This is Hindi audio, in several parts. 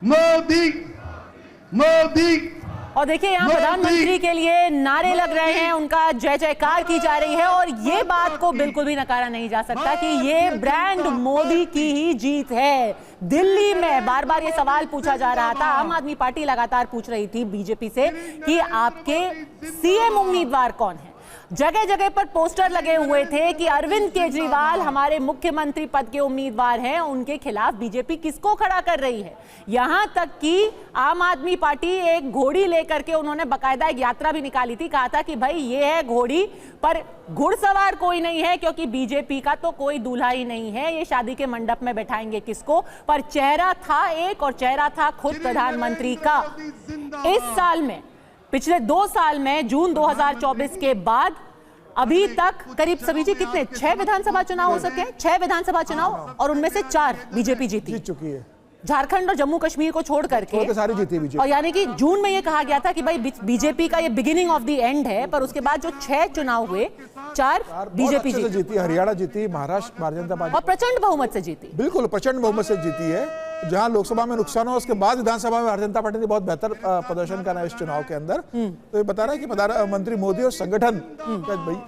मोदी मोदी। और देखिए यहाँ प्रधानमंत्री के लिए नारे लग रहे हैं, उनका जय जयकार की जा रही है और ये बात को बिल्कुल भी नकारा नहीं जा सकता कि ये ब्रांड मोदी की ही जीत है। दिल्ली में बार बार ये सवाल पूछा जा रहा था, आम आदमी पार्टी लगातार पूछ रही थी बीजेपी से कि आपके सीएम उम्मीदवार कौन है। जगह जगह पर पोस्टर लगे हुए थे कि अरविंद केजरीवाल हमारे मुख्यमंत्री पद के उम्मीदवार हैं, उनके खिलाफ बीजेपी किसको खड़ा कर रही है। यहां तक कि आम आदमी पार्टी एक घोड़ी लेकर के उन्होंने बकायदा एक यात्रा भी निकाली थी, कहा था कि भाई ये है घोड़ी पर घुड़सवार कोई नहीं है, क्योंकि बीजेपी का तो कोई दूल्हा ही नहीं है, ये शादी के मंडप में बैठाएंगे किसको। पर चेहरा था एक और चेहरा था खुद प्रधानमंत्री का। इस साल में पिछले 2 साल में जून 2024 के बाद अभी तक करीब सभी जी कितने 6 विधानसभा चुनाव हो सके, 6 विधानसभा चुनाव और उनमें से 4 बीजेपी जीत चुकी है। झारखंड और जम्मू कश्मीर को छोड़ करके सारी जीती बीजेपी। और यानी कि जून में ये कहा गया था कि भाई बीजेपी का ये बिगिनिंग ऑफ द एंड है, पर उसके बाद जो 6 चुनाव हुए 4 बीजेपी जीती। हरियाणा जीती, महाराष्ट्र भारतीय जनता पार्टी और प्रचंड बहुमत से जीती। बिल्कुल प्रचंड बहुमत से जीती है। जहां लोकसभा में नुकसान हुआ उसके बाद विधानसभा में भारतीय जनता पार्टी ने बहुत बेहतर प्रदर्शन करना है इस चुनाव के अंदर। तो ये बता रहा है कि प्रधानमंत्री मोदी और संगठन,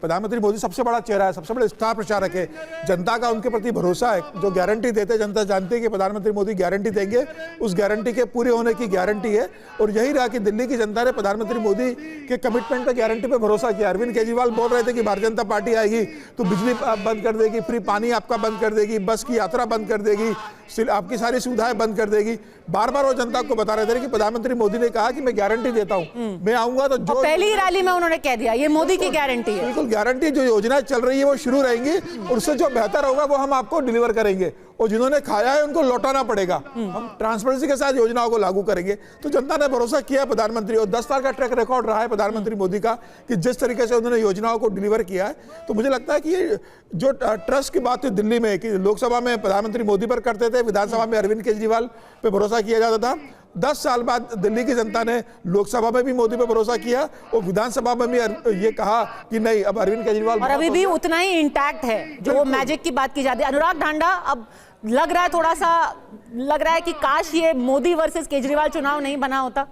प्रधानमंत्री मोदी सबसे बड़ा चेहरा है, सबसे बड़े स्टार प्रचारक है, जनता का उनके प्रति भरोसा है, जो गारंटी देते हैं जनता जानती है कि प्रधानमंत्री मोदी गारंटी देंगे, उस गारंटी के पूरे होने की गारंटी है। और यही रहा कि दिल्ली की जनता ने प्रधानमंत्री मोदी के कमिटमेंट पे, गारंटी पे भरोसा किया। अरविंद केजरीवाल बोल रहे थे कि भारतीय जनता पार्टी आएगी तो बिजली बंद कर देगी, फ्री पानी आपका बंद कर देगी, बस की यात्रा बंद कर देगी, आपकी सारी सुविधाएं बंद कर देगी। बार बार वो जनता को बता रहे थे कि प्रधानमंत्री मोदी ने कहा कि मैं गारंटी देता हूं, मैं आऊंगा तो जो पहली रैली में उन्होंने कह दिया ये मोदी की गारंटी है। बिल्कुल गारंटी, जो योजनाएं चल रही है वो शुरू रहेंगी और उससे जो बेहतर होगा वो हम आपको डिलीवर करेंगे और जिन्होंने खाया है उनको लौटाना पड़ेगा। हम ट्रांसपेरेंसी के साथ योजनाओं को लागू करेंगे। तो जनता ने भरोसा किया प्रधानमंत्री, और 10 साल का ट्रैक रिकॉर्ड रहा है प्रधानमंत्री मोदी का कि जिस तरीके से उन्होंने योजनाओं को डिलीवर किया है। तो मुझे लगता है कि ये जो ट्रस्ट की बात थी दिल्ली में कि लोकसभा में प्रधानमंत्री मोदी पर करते थे, विधानसभा में अरविंद केजरीवाल पे भरोसा किया जाता था, 10 साल बाद दिल्ली की जनता ने लोकसभा में भी मोदी पर भरोसा किया और विधानसभा में भी ये कहा कि नहीं अब अरविंद केजरीवाल, और अभी भी उतना ही इंटैक्ट है जो वो मैजिक की बात की जाती है। अनुराग ढांडा, अब लग रहा है थोड़ा सा लग रहा है कि काश ये मोदी वर्सेस केजरीवाल चुनाव नहीं बना होता।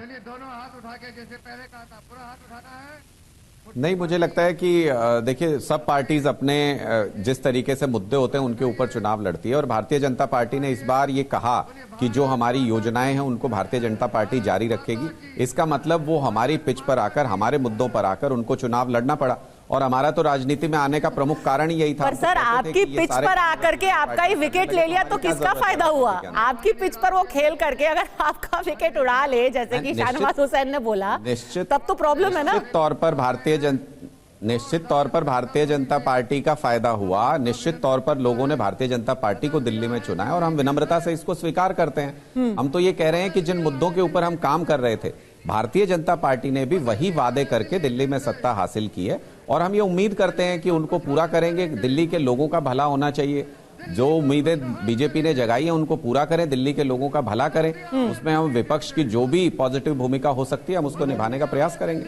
चलिए दोनों हाथ उठा के, जैसे पहले कहा था, पूरा हाथ उठाना है। नहीं, मुझे लगता है कि देखिए सब पार्टीज अपने जिस तरीके से मुद्दे होते हैं उनके ऊपर चुनाव लड़ती है और भारतीय जनता पार्टी ने इस बार ये कहा कि जो हमारी योजनाएं हैं उनको भारतीय जनता पार्टी जारी रखेगी। इसका मतलब वो हमारी पिच पर आकर, हमारे मुद्दों पर आकर उनको चुनाव लड़ना पड़ा और हमारा तो राजनीति में आने का प्रमुख कारण यही था। पर सर आपकी पिच पर आकर के आपका ही विकेट ले लिया तो किसका फायदा हुआ? आपकी पिच पर वो खेल करके अगर आपका विकेट उड़ा ले, जैसे कि शाहनवाज हुसैन ने बोला, निश्चित तब तो प्रॉब्लम है ना। निश्चित तौर पर भारतीय जनता पार्टी का फायदा हुआ। निश्चित तौर पर लोगों ने भारतीय जनता पार्टी को दिल्ली में चुना है और हम विनम्रता से इसको स्वीकार करते हैं। हम तो ये कह रहे हैं कि जिन मुद्दों के ऊपर हम काम कर रहे थे, भारतीय जनता पार्टी ने भी वही वादे करके दिल्ली में सत्ता हासिल की है और हम ये उम्मीद करते हैं कि उनको पूरा करेंगे। दिल्ली के लोगों का भला होना चाहिए, जो उम्मीदें बीजेपी ने जगाई है उनको पूरा करें, दिल्ली के लोगों का भला करें। उसमें हम विपक्ष की जो भी पॉजिटिव भूमिका हो सकती है हम उसको निभाने का प्रयास करेंगे।